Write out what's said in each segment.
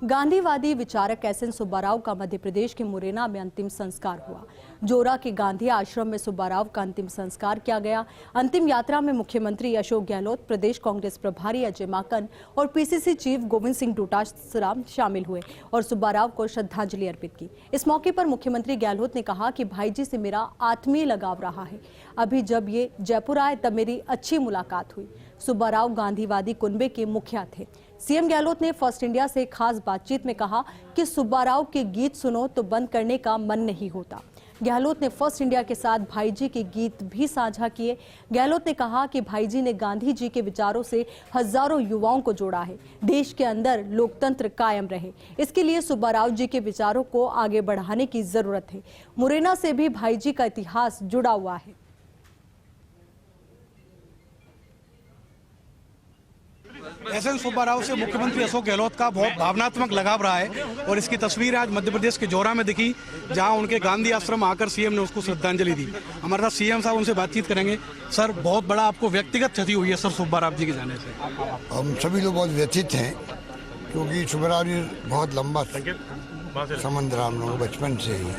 गांधीवादी विचारक एस.एन. सुब्बाराव का मध्य प्रदेश के मुरैना में अंतिम संस्कार हुआ। जोरा के गांधी आश्रम में सुब्बाराव का अंतिम संस्कार किया गया। अंतिम यात्रा में मुख्यमंत्री अशोक गहलोत, प्रदेश कांग्रेस प्रभारी अजय माकन और पीसीसी चीफ गोविंद सिंह डोटासरा शामिल हुए और सुब्बाराव को श्रद्धांजलि अर्पित की। इस मौके पर मुख्यमंत्री गहलोत ने कहा कि भाई जी से मेरा आत्मीय लगाव रहा है। अभी जब ये जयपुर आए तब मेरी अच्छी मुलाकात हुई। सुब्बाराव गांधीवादी कुनबे के मुखिया थे। सीएम गहलोत ने फर्स्ट इंडिया से खास बातचीत में कहा कि सुब्बाराव के गीत सुनो तो बंद करने का मन नहीं होता। गहलोत ने फर्स्ट इंडिया के साथ भाई जी के गीत भी साझा किए। गहलोत ने कहा कि भाई जी ने गांधी जी के विचारों से हजारों युवाओं को जोड़ा है। देश के अंदर लोकतंत्र कायम रहे, इसके लिए सुब्बाराव जी के विचारों को आगे बढ़ाने की जरूरत है। मुरैना से भी भाई जी का इतिहास जुड़ा हुआ है। एस.एन. सुब्बाराव से मुख्यमंत्री अशोक गहलोत का बहुत भावनात्मक लगाव रहा है और इसकी तस्वीर आज मध्य प्रदेश के जोरा में दिखी, जहां उनके गांधी आश्रम आकर सीएम ने उसको श्रद्धांजलि दी। हमारे साथ सीएम साहब, उनसे बातचीत करेंगे। सर, बहुत बड़ा आपको व्यक्तिगत क्षति हुई है सर सुब्बाराव जी के जाने से। हम सभी लोग बहुत व्यथित हैं, क्योंकि सुब्बाराव जी बहुत लंबा संबंध रहा हम लोग बचपन से ही।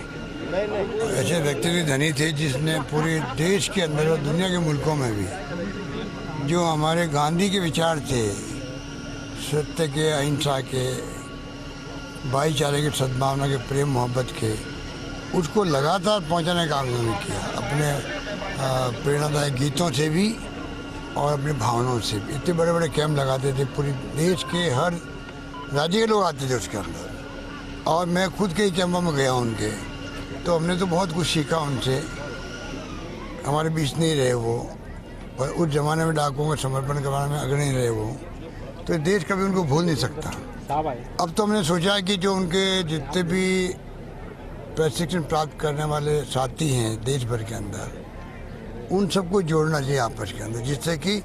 ऐसे व्यक्ति धनी थे जिसने पूरे देश के अंदर और दुनिया के मुल्कों में भी जो हमारे गांधी के विचार थे, सत्य के, अहिंसा के, भाईचारे के, सद्भावना के, प्रेम मोहब्बत के, उसको लगातार पहुंचाने का काम उन्होंने किया। अपने प्रेरणादायक गीतों से भी और अपनी भावनाओं से भी। इतने बड़े बड़े कैंप लगाते थे, पूरे देश के हर राज्य के लोग आते थे उसके अंदर। और मैं खुद के ही कैंपों में गया उनके, तो हमने तो बहुत कुछ सीखा उनसे। हमारे बीच नहीं रहे वो, पर उस जमाने में डाकुओं को समर्पण करवाने में अग्रणी रहे वो, तो देश कभी उनको भूल नहीं सकता। अब तो हमने सोचा है कि जो उनके जितने भी प्रशिक्षण प्राप्त करने वाले साथी हैं देश भर के अंदर, उन सबको जोड़ना चाहिए आपस के अंदर, जिससे कि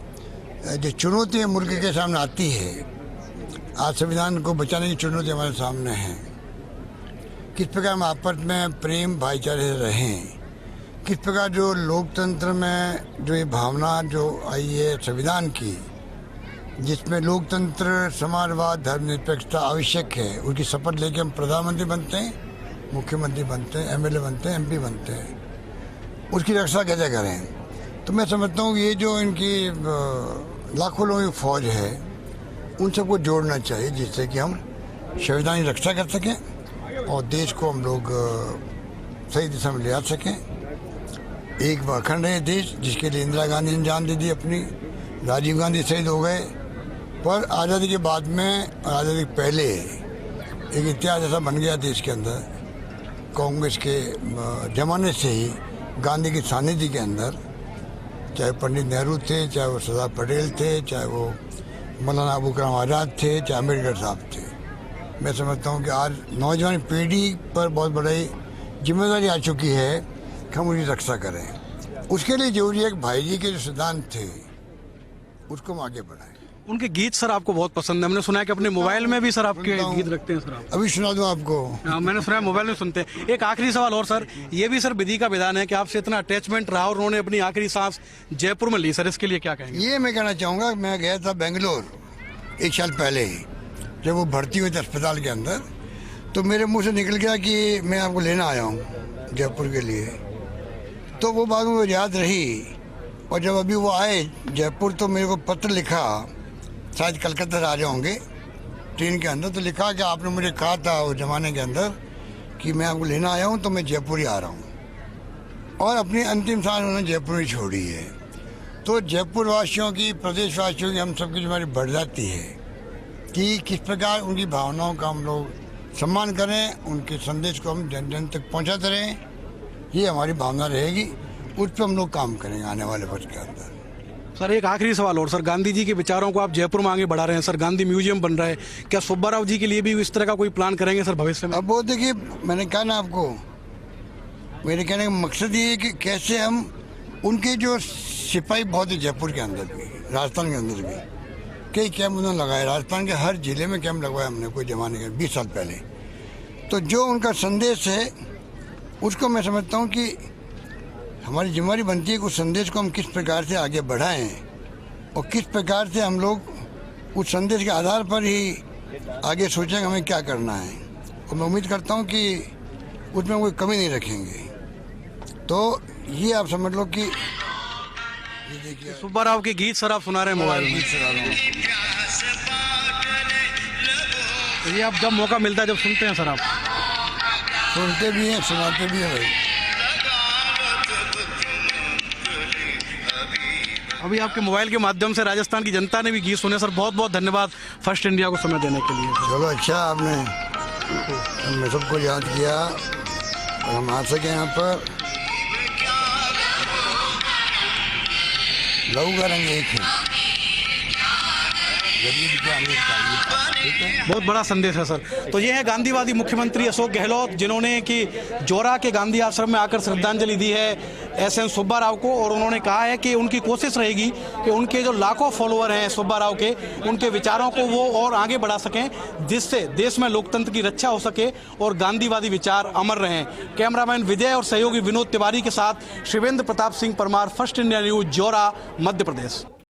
जो चुनौतियाँ मुल्क के सामने आती है, आज संविधान को बचाने की चुनौती हमारे सामने है, किस प्रकार हम आपस में प्रेम भाईचारे से रहें, किस प्रकार जो लोकतंत्र में जो ये भावना जो आई है संविधान की, जिसमें लोकतंत्र, समाजवाद, धर्मनिरपेक्षता आवश्यक है, उसकी शपथ लेके हम प्रधानमंत्री बनते हैं, मुख्यमंत्री बनते हैं, एमएलए बनते हैं, एमपी बनते हैं, उसकी रक्षा कैसे करें। तो मैं समझता हूँ ये जो इनकी लाखों लोगों की फौज है, उन सबको जोड़ना चाहिए, जिससे कि हम संविधान की रक्षा कर सकें और देश को हम लोग सही दिशा में ले आ सकें। एक अखंड है देश, जिसके लिए इंदिरा गांधी ने जान दे दी अपनी, राजीव गांधी शहीद हो गए, पर आज़ादी के बाद में, आज़ादी के पहले एक इतिहास ऐसा बन गया देश के अंदर, कांग्रेस के जमाने से ही गांधी के सानिध्य के अंदर, चाहे पंडित नेहरू थे, चाहे वो सरदार पटेल थे, चाहे वो मौलाना अबू कलाम आज़ाद थे, चाहे अम्बेडकर साहब थे। मैं समझता हूँ कि आज नौजवान पीढ़ी पर बहुत बड़ी जिम्मेदारी आ चुकी है कि हम उनकी रक्षा करें। उसके लिए जरूरी है कि भाई जी के जो सिद्धांत थे उसको हम आगे बढ़ाएं। उनके गीत सर आपको बहुत पसंद है, हमने सुना है कि अपने मोबाइल में भी सर आपके गीत रखते हैं सर आप। अभी सुना दूं आपको? मैंने सुना है मोबाइल में सुनते हैं। एक आखिरी सवाल और सर, ये भी सर विधि का विधान है कि आपसे इतना अटैचमेंट रहा और उन्होंने अपनी आखिरी सांस जयपुर में ली, सर इसके लिए क्या कहेंगे? ये मैं कहना चाहूँगा, मैं गया था बेंगलोर 1 साल पहले, जब वो भर्ती हुए थे अस्पताल के अंदर, तो मेरे मुँह से निकल गया कि मैं आपको लेना आया हूँ जयपुर के लिए। तो वो बात मुझे याद रही, और जब अभी वो आए जयपुर तो मेरे को पत्र लिखा, शायद कलकत्ता से आ रहे होंगे ट्रेन के अंदर, तो लिखा कि आपने मुझे कहा था उस ज़माने के अंदर कि मैं आपको लेना आया हूँ, तो मैं जयपुर ही आ रहा हूँ। और अपनी अंतिम सांस उन्होंने जयपुर ही छोड़ी है। तो जयपुर वासियों की, प्रदेश वासियों की, हम सबकी जिम्मेदारी बढ़ जाती है कि किस प्रकार उनकी भावनाओं का हम लोग सम्मान करें, उनके संदेश को हम जन जन तक पहुँचाते रहें। ये हमारी भावना रहेगी, उस पर हम लोग काम करेंगे आने वाले वर्ष के अंदर। सर एक आखिरी सवाल और, सर गांधी जी के विचारों को आप जयपुर में आगे बढ़ा रहे हैं, सर गांधी म्यूजियम बन रहा है, क्या सुब्बाराव जी के लिए भी इस तरह का कोई प्लान करेंगे सर भविष्य में? अब वो देखिए, मैंने कहा ना आपको, मेरे कहने का मकसद ये है कि कैसे हम उनके जो सिपाही बहुत है जयपुर के अंदर भी, राजस्थान के अंदर भी कई कैंप उन्होंने लगाए, राजस्थान के हर जिले में कैंप लगवाया हमने कोई जमाने के 20 साल पहले। तो जो उनका संदेश है उसको मैं समझता हूँ कि हमारी जिम्मेदारी बनती है कि उस संदेश को हम किस प्रकार से आगे बढ़ाएं और किस प्रकार से हम लोग उस संदेश के आधार पर ही आगे सोचेंगे हमें क्या करना है, और मैं उम्मीद करता हूँ कि उसमें कोई कमी नहीं रखेंगे। तो ये आप समझ लो कि ये देखिए सुब्बा राव के गीत सर आप सुना रहे हैं मोबाइल में। ये आप जब मौका मिलता है, जब सुनते हैं सर आप? सुनते भी हैं, सुनाते भी हैं भाई। अभी आपके मोबाइल के माध्यम से राजस्थान की जनता ने भी गीत सुने सर। बहुत बहुत धन्यवाद फर्स्ट इंडिया को समय देने के लिए। चलो अच्छा, आपने हमने सबको याद किया और हम आ सके यहाँ पर। लहू का रंग एक है, गरीब का अमीर का, ठीक है। बहुत बड़ा संदेश है सर। तो ये है गांधीवादी मुख्यमंत्री अशोक गहलोत, जिन्होंने कि जोरा के गांधी आश्रम में आकर श्रद्धांजलि दी है एसएन सुब्बा राव को, और उन्होंने कहा है कि उनकी कोशिश रहेगी कि उनके जो लाखों फॉलोअर हैं सुब्बा राव के, उनके विचारों को वो और आगे बढ़ा सकें, जिससे देश में लोकतंत्र की रक्षा हो सके और गांधीवादी विचार अमर रहें। कैमरामैन विजय और सहयोगी विनोद तिवारी के साथ Shivendra Pratap Singh Parmar, first India news, जोरा, मध्य प्रदेश।